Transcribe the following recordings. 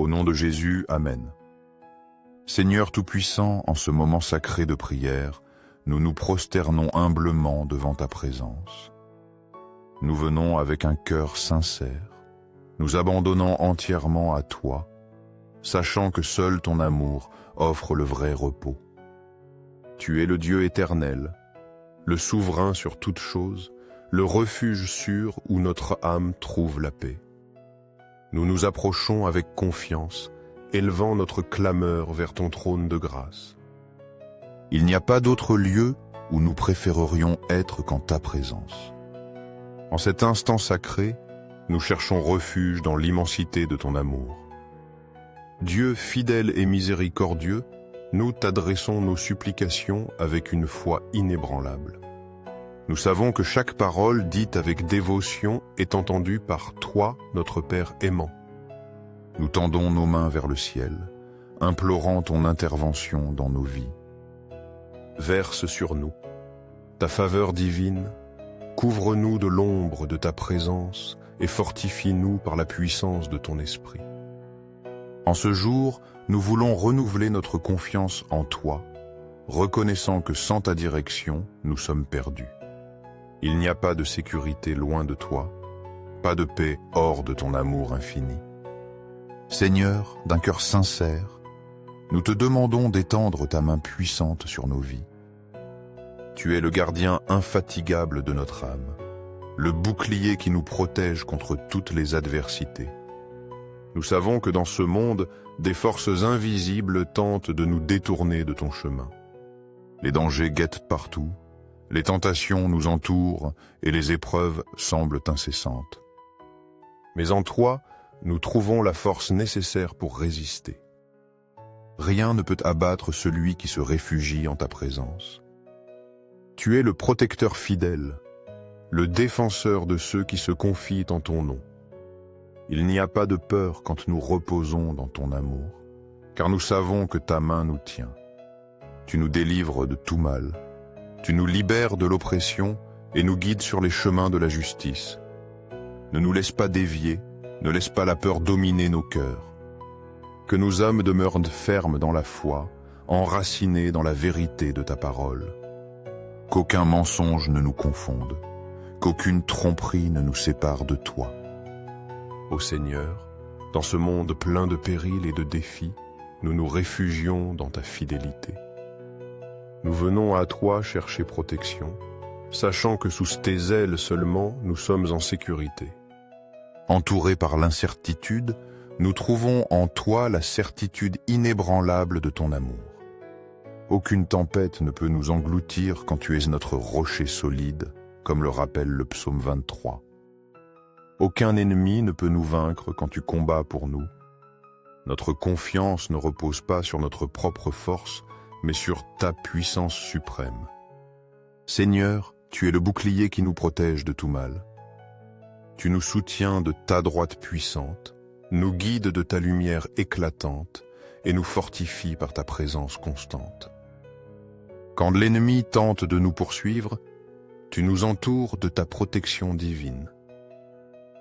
Au nom de Jésus, Amen. Seigneur Tout-Puissant, en ce moment sacré de prière, nous nous prosternons humblement devant ta présence. Nous venons avec un cœur sincère, nous abandonnant entièrement à toi, sachant que seul ton amour offre le vrai repos. Tu es le Dieu éternel, le souverain sur toutes choses, le refuge sûr où notre âme trouve la paix. Nous nous approchons avec confiance, élevant notre clameur vers ton trône de grâce. Il n'y a pas d'autre lieu où nous préférerions être qu'en ta présence. En cet instant sacré, nous cherchons refuge dans l'immensité de ton amour. Dieu fidèle et miséricordieux, nous t'adressons nos supplications avec une foi inébranlable. Nous savons que chaque parole dite avec dévotion est entendue par toi, notre Père aimant. Nous tendons nos mains vers le ciel, implorant ton intervention dans nos vies. Verse sur nous ta faveur divine, couvre-nous de l'ombre de ta présence et fortifie-nous par la puissance de ton esprit. En ce jour, nous voulons renouveler notre confiance en toi, reconnaissant que sans ta direction, nous sommes perdus. Il n'y a pas de sécurité loin de toi, pas de paix hors de ton amour infini. Seigneur, d'un cœur sincère, nous te demandons d'étendre ta main puissante sur nos vies. Tu es le gardien infatigable de notre âme, le bouclier qui nous protège contre toutes les adversités. Nous savons que dans ce monde, des forces invisibles tentent de nous détourner de ton chemin. Les dangers guettent partout, les tentations nous entourent et les épreuves semblent incessantes. Mais en toi, nous trouvons la force nécessaire pour résister. Rien ne peut abattre celui qui se réfugie en ta présence. Tu es le protecteur fidèle, le défenseur de ceux qui se confient en ton nom. Il n'y a pas de peur quand nous reposons dans ton amour, car nous savons que ta main nous tient. Tu nous délivres de tout mal, tu nous libères de l'oppression et nous guides sur les chemins de la justice. Ne nous laisse pas dévier, ne laisse pas la peur dominer nos cœurs. Que nos âmes demeurent fermes dans la foi, enracinées dans la vérité de ta parole. Qu'aucun mensonge ne nous confonde, qu'aucune tromperie ne nous sépare de toi. Ô Seigneur, dans ce monde plein de périls et de défis, nous nous réfugions dans ta fidélité. Nous venons à toi chercher protection, sachant que sous tes ailes seulement nous sommes en sécurité. Entourés par l'incertitude, nous trouvons en toi la certitude inébranlable de ton amour. Aucune tempête ne peut nous engloutir quand tu es notre rocher solide, comme le rappelle le psaume 23. Aucun ennemi ne peut nous vaincre quand tu combats pour nous. Notre confiance ne repose pas sur notre propre force, mais sur ta puissance suprême. Seigneur, tu es le bouclier qui nous protège de tout mal. Tu nous soutiens de ta droite puissante, nous guides de ta lumière éclatante et nous fortifies par ta présence constante. Quand l'ennemi tente de nous poursuivre, tu nous entoures de ta protection divine.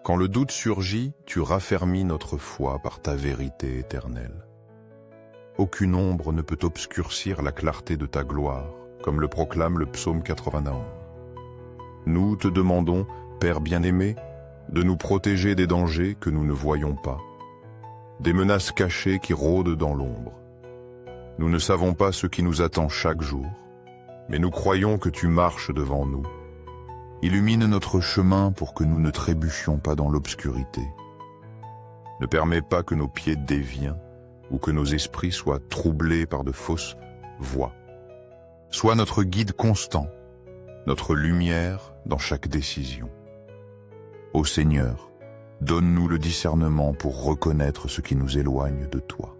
Quand le doute surgit, tu raffermis notre foi par ta vérité éternelle. Aucune ombre ne peut obscurcir la clarté de ta gloire, comme le proclame le psaume 91. Nous te demandons, Père bien-aimé, de nous protéger des dangers que nous ne voyons pas, des menaces cachées qui rôdent dans l'ombre. Nous ne savons pas ce qui nous attend chaque jour, mais nous croyons que tu marches devant nous. Illumine notre chemin pour que nous ne trébuchions pas dans l'obscurité. Ne permets pas que nos pieds dévient ou que nos esprits soient troublés par de fausses voies. Sois notre guide constant, notre lumière dans chaque décision. Ô Seigneur, donne-nous le discernement pour reconnaître ce qui nous éloigne de toi.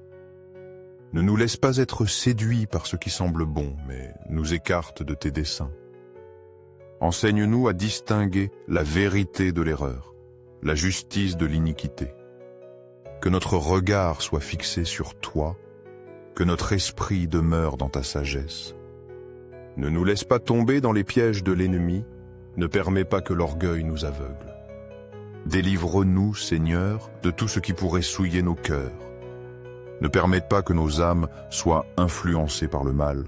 Ne nous laisse pas être séduits par ce qui semble bon, mais nous écarte de tes desseins. Enseigne-nous à distinguer la vérité de l'erreur, la justice de l'iniquité. Que notre regard soit fixé sur toi, que notre esprit demeure dans ta sagesse. Ne nous laisse pas tomber dans les pièges de l'ennemi, ne permets pas que l'orgueil nous aveugle. Délivre-nous, Seigneur, de tout ce qui pourrait souiller nos cœurs, Ne permette pas que nos âmes soient influencées par le mal,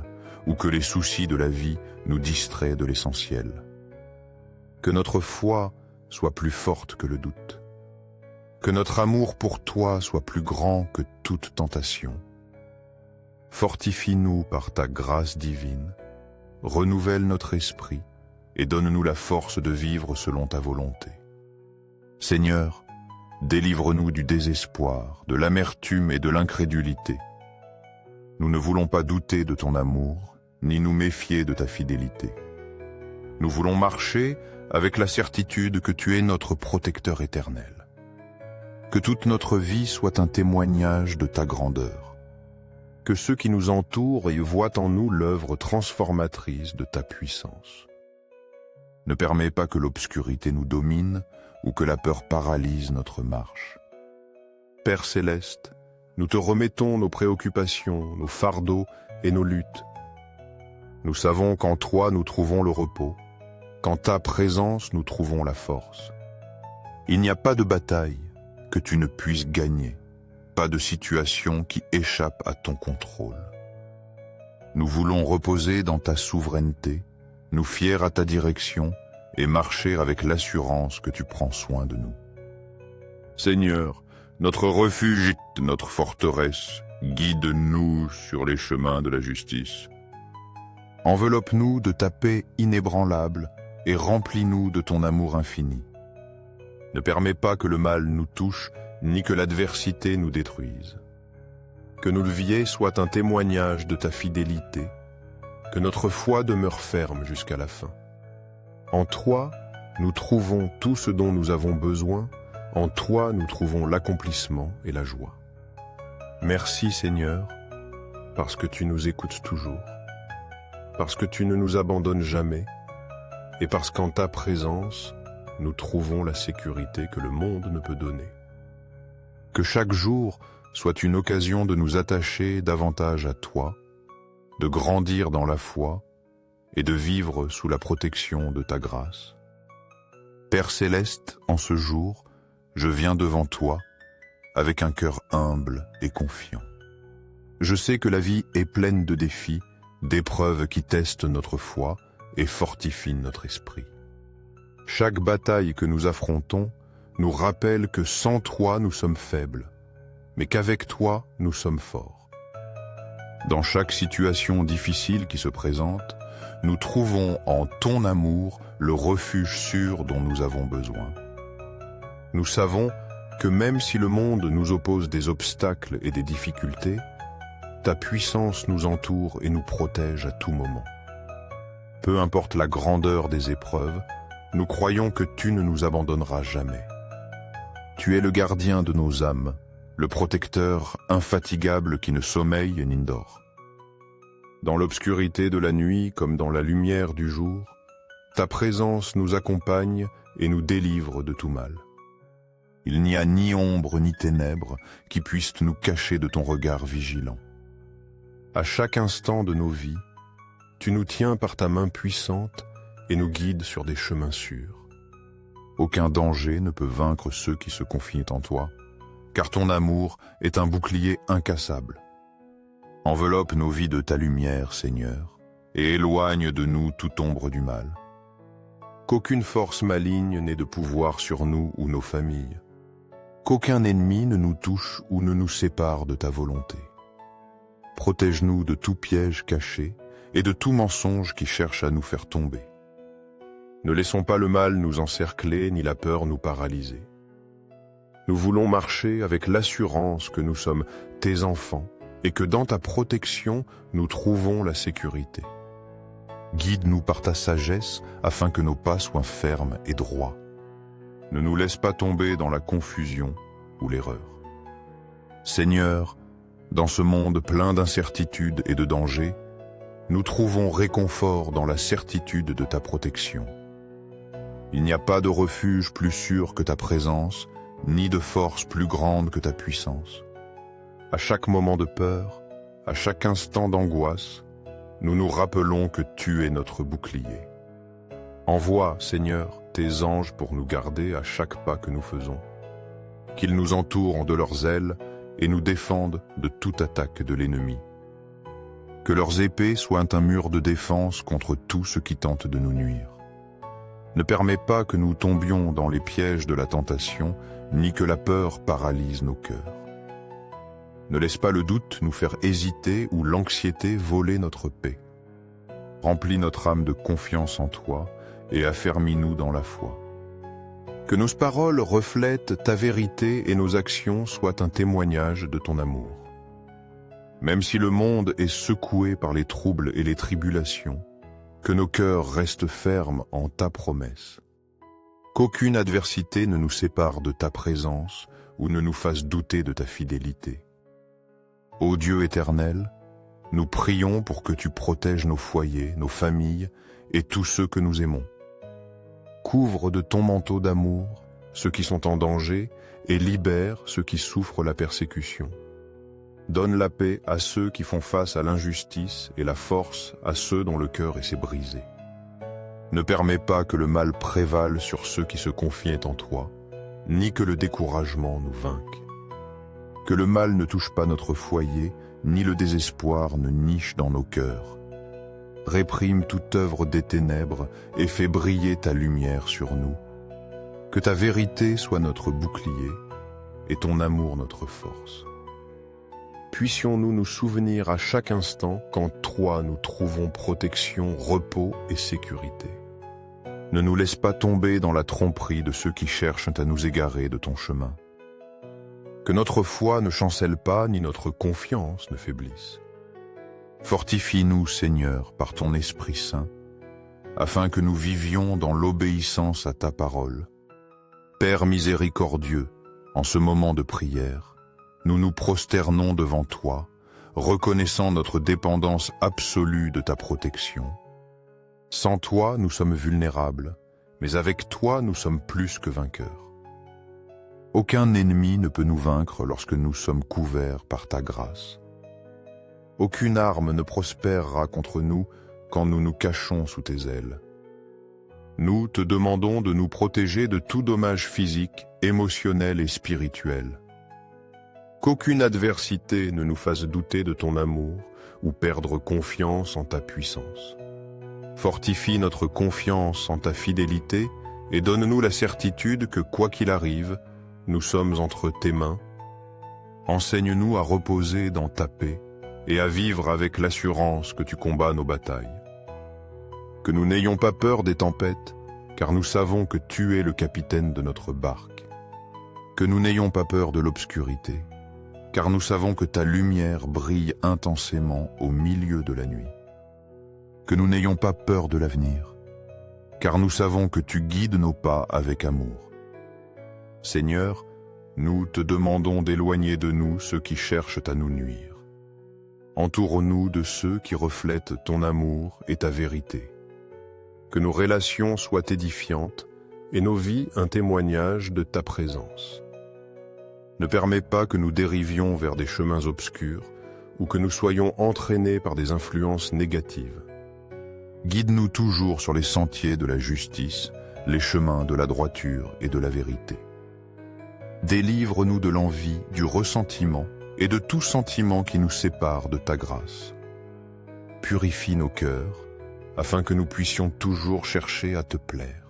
ou que les soucis de la vie nous distraient de l'essentiel. Que notre foi soit plus forte que le doute. Que notre amour pour toi soit plus grand que toute tentation. Fortifie-nous par ta grâce divine, renouvelle notre esprit et donne-nous la force de vivre selon ta volonté. Seigneur, délivre-nous du désespoir, de l'amertume et de l'incrédulité. Nous ne voulons pas douter de ton amour, ni nous méfier de ta fidélité. Nous voulons marcher avec la certitude que tu es notre protecteur éternel. Que toute notre vie soit un témoignage de ta grandeur. Que ceux qui nous entourent y voient en nous l'œuvre transformatrice de ta puissance. Ne permets pas que l'obscurité nous domine ou que la peur paralyse notre marche. Père céleste, nous te remettons nos préoccupations, nos fardeaux et nos luttes. Nous savons qu'en toi nous trouvons le repos, qu'en ta présence nous trouvons la force. Il n'y a pas de bataille que tu ne puisses gagner, pas de situation qui échappe à ton contrôle. Nous voulons reposer dans ta souveraineté, nous fier à ta direction et marcher avec l'assurance que tu prends soin de nous. Seigneur, notre refuge, notre forteresse, guide-nous sur les chemins de la justice. Enveloppe-nous de ta paix inébranlable et remplis-nous de ton amour infini. Ne permets pas que le mal nous touche, ni que l'adversité nous détruise. Que nos vies soient un témoignage de ta fidélité, que notre foi demeure ferme jusqu'à la fin. En toi, nous trouvons tout ce dont nous avons besoin, en toi nous trouvons l'accomplissement et la joie. Merci Seigneur, parce que tu nous écoutes toujours, parce que tu ne nous abandonnes jamais, et parce qu'en ta présence, nous trouvons la sécurité que le monde ne peut donner. Que chaque jour soit une occasion de nous attacher davantage à toi, de grandir dans la foi et de vivre sous la protection de ta grâce. Père céleste, en ce jour, je viens devant toi avec un cœur humble et confiant. Je sais que la vie est pleine de défis, d'épreuves qui testent notre foi et fortifient notre esprit. Chaque bataille que nous affrontons nous rappelle que sans toi nous sommes faibles, mais qu'avec toi nous sommes forts. Dans chaque situation difficile qui se présente, nous trouvons en ton amour le refuge sûr dont nous avons besoin. Nous savons que même si le monde nous oppose des obstacles et des difficultés, ta puissance nous entoure et nous protège à tout moment. Peu importe la grandeur des épreuves, nous croyons que tu ne nous abandonneras jamais. Tu es le gardien de nos âmes, le protecteur infatigable qui ne sommeille ni ne dort. Dans l'obscurité de la nuit comme dans la lumière du jour, ta présence nous accompagne et nous délivre de tout mal. Il n'y a ni ombre ni ténèbres qui puissent nous cacher de ton regard vigilant. À chaque instant de nos vies, tu nous tiens par ta main puissante et nous guides sur des chemins sûrs. Aucun danger ne peut vaincre ceux qui se confient en toi, car ton amour est un bouclier incassable. Enveloppe nos vies de ta lumière, Seigneur, et éloigne de nous toute ombre du mal. Qu'aucune force maligne n'ait de pouvoir sur nous ou nos familles. Qu'aucun ennemi ne nous touche ou ne nous sépare de ta volonté. Protège-nous de tout piège caché et de tout mensonge qui cherche à nous faire tomber. Ne laissons pas le mal nous encercler ni la peur nous paralyser. Nous voulons marcher avec l'assurance que nous sommes tes enfants et que dans ta protection, nous trouvons la sécurité. Guide-nous par ta sagesse afin que nos pas soient fermes et droits. Ne nous laisse pas tomber dans la confusion ou l'erreur. Seigneur, dans ce monde plein d'incertitudes et de dangers, nous trouvons réconfort dans la certitude de ta protection. Il n'y a pas de refuge plus sûr que ta présence, ni de force plus grande que ta puissance. À chaque moment de peur, à chaque instant d'angoisse, nous nous rappelons que tu es notre bouclier. Envoie, Seigneur, tes anges pour nous garder à chaque pas que nous faisons. Qu'ils nous entourent de leurs ailes et nous défendent de toute attaque de l'ennemi. Que leurs épées soient un mur de défense contre tout ce qui tente de nous nuire. Ne permets pas que nous tombions dans les pièges de la tentation, ni que la peur paralyse nos cœurs. Ne laisse pas le doute nous faire hésiter ou l'anxiété voler notre paix. Remplis notre âme de confiance en toi et affermis-nous dans la foi. Que nos paroles reflètent ta vérité et nos actions soient un témoignage de ton amour. Même si le monde est secoué par les troubles et les tribulations, que nos cœurs restent fermes en ta promesse. Qu'aucune adversité ne nous sépare de ta présence ou ne nous fasse douter de ta fidélité. Ô Dieu éternel, nous prions pour que tu protèges nos foyers, nos familles et tous ceux que nous aimons. Couvre de ton manteau d'amour ceux qui sont en danger et libère ceux qui souffrent la persécution. Donne la paix à ceux qui font face à l'injustice et la force à ceux dont le cœur s'est brisé. Ne permets pas que le mal prévale sur ceux qui se confient en toi, ni que le découragement nous vainque. Que le mal ne touche pas notre foyer, ni le désespoir ne niche dans nos cœurs. Réprime toute œuvre des ténèbres et fais briller ta lumière sur nous. Que ta vérité soit notre bouclier et ton amour notre force. Puissions-nous nous souvenir à chaque instant qu'en toi nous trouvons protection, repos et sécurité. Ne nous laisse pas tomber dans la tromperie de ceux qui cherchent à nous égarer de ton chemin. Que notre foi ne chancelle pas ni notre confiance ne faiblisse. Fortifie-nous, Seigneur, par ton Esprit Saint, afin que nous vivions dans l'obéissance à ta parole. Père miséricordieux, en ce moment de prière, nous nous prosternons devant toi, reconnaissant notre dépendance absolue de ta protection. Sans toi, nous sommes vulnérables, mais avec toi, nous sommes plus que vainqueurs. Aucun ennemi ne peut nous vaincre lorsque nous sommes couverts par ta grâce. Aucune arme ne prospérera contre nous quand nous nous cachons sous tes ailes. Nous te demandons de nous protéger de tout dommage physique, émotionnel et spirituel. Qu'aucune adversité ne nous fasse douter de ton amour ou perdre confiance en ta puissance. Fortifie notre confiance en ta fidélité et donne-nous la certitude que, quoi qu'il arrive, nous sommes entre tes mains. Enseigne-nous à reposer dans ta paix et à vivre avec l'assurance que tu combats nos batailles. Que nous n'ayons pas peur des tempêtes, car nous savons que tu es le capitaine de notre barque. Que nous n'ayons pas peur de l'obscurité, car nous savons que ta lumière brille intensément au milieu de la nuit. Que nous n'ayons pas peur de l'avenir, car nous savons que tu guides nos pas avec amour. Seigneur, nous te demandons d'éloigner de nous ceux qui cherchent à nous nuire. Entoure-nous de ceux qui reflètent ton amour et ta vérité. Que nos relations soient édifiantes et nos vies un témoignage de ta présence. Ne permets pas que nous dérivions vers des chemins obscurs ou que nous soyons entraînés par des influences négatives. Guide-nous toujours sur les sentiers de la justice, les chemins de la droiture et de la vérité. Délivre-nous de l'envie, du ressentiment et de tout sentiment qui nous sépare de ta grâce. Purifie nos cœurs, afin que nous puissions toujours chercher à te plaire.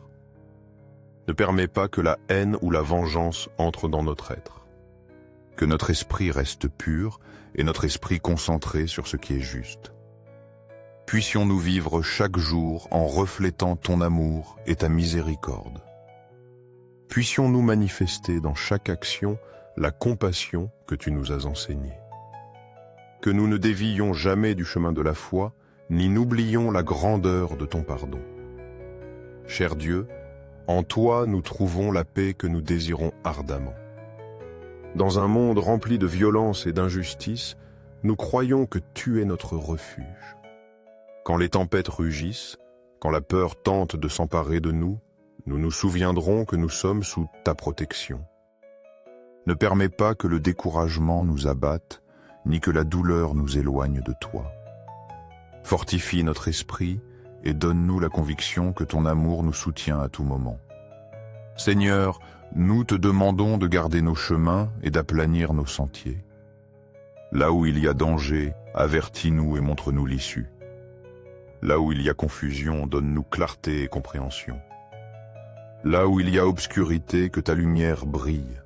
Ne permets pas que la haine ou la vengeance entre dans notre être. Que notre esprit reste pur et notre esprit concentré sur ce qui est juste. Puissions-nous vivre chaque jour en reflétant ton amour et ta miséricorde. Puissions-nous manifester dans chaque action la compassion que tu nous as enseignée. Que nous ne dévions jamais du chemin de la foi, ni n'oublions la grandeur de ton pardon. Cher Dieu, en toi nous trouvons la paix que nous désirons ardemment. Dans un monde rempli de violence et d'injustice, nous croyons que tu es notre refuge. Quand les tempêtes rugissent, quand la peur tente de s'emparer de nous, nous nous souviendrons que nous sommes sous ta protection. Ne permets pas que le découragement nous abatte, ni que la douleur nous éloigne de toi. Fortifie notre esprit et donne-nous la conviction que ton amour nous soutient à tout moment. Seigneur, nous te demandons de garder nos chemins et d'aplanir nos sentiers. Là où il y a danger, avertis-nous et montre-nous l'issue. Là où il y a confusion, donne-nous clarté et compréhension. Là où il y a obscurité, que ta lumière brille.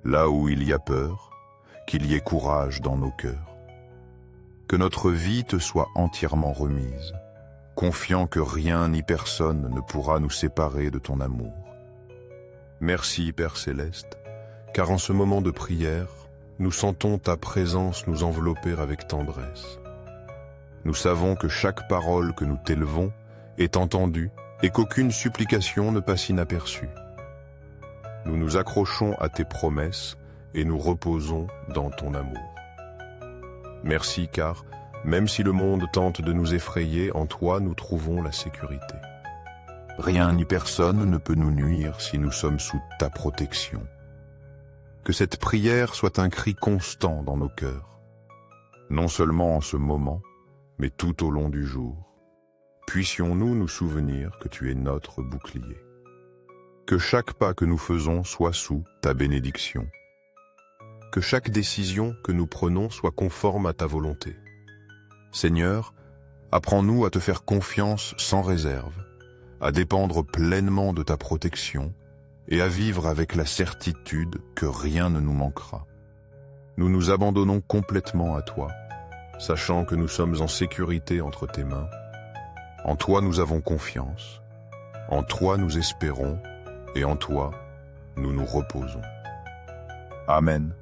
Là où il y a peur, qu'il y ait courage dans nos cœurs. Que notre vie te soit entièrement remise, confiant que rien ni personne ne pourra nous séparer de ton amour. Merci, Père Céleste, car en ce moment de prière, nous sentons ta présence nous envelopper avec tendresse. Nous savons que chaque parole que nous t'élevons est entendue et qu'aucune supplication ne passe inaperçue. Nous nous accrochons à tes promesses et nous reposons dans ton amour. Merci car, même si le monde tente de nous effrayer, en toi nous trouvons la sécurité. Rien ni personne ne peut nous nuire si nous sommes sous ta protection. Que cette prière soit un cri constant dans nos cœurs, non seulement en ce moment, mais tout au long du jour. Puissions-nous nous souvenir que tu es notre bouclier. Que chaque pas que nous faisons soit sous ta bénédiction. Que chaque décision que nous prenons soit conforme à ta volonté. Seigneur, apprends-nous à te faire confiance sans réserve, à dépendre pleinement de ta protection et à vivre avec la certitude que rien ne nous manquera. Nous nous abandonnons complètement à toi, sachant que nous sommes en sécurité entre tes mains. En toi nous avons confiance, en toi nous espérons, et en toi nous nous reposons. Amen.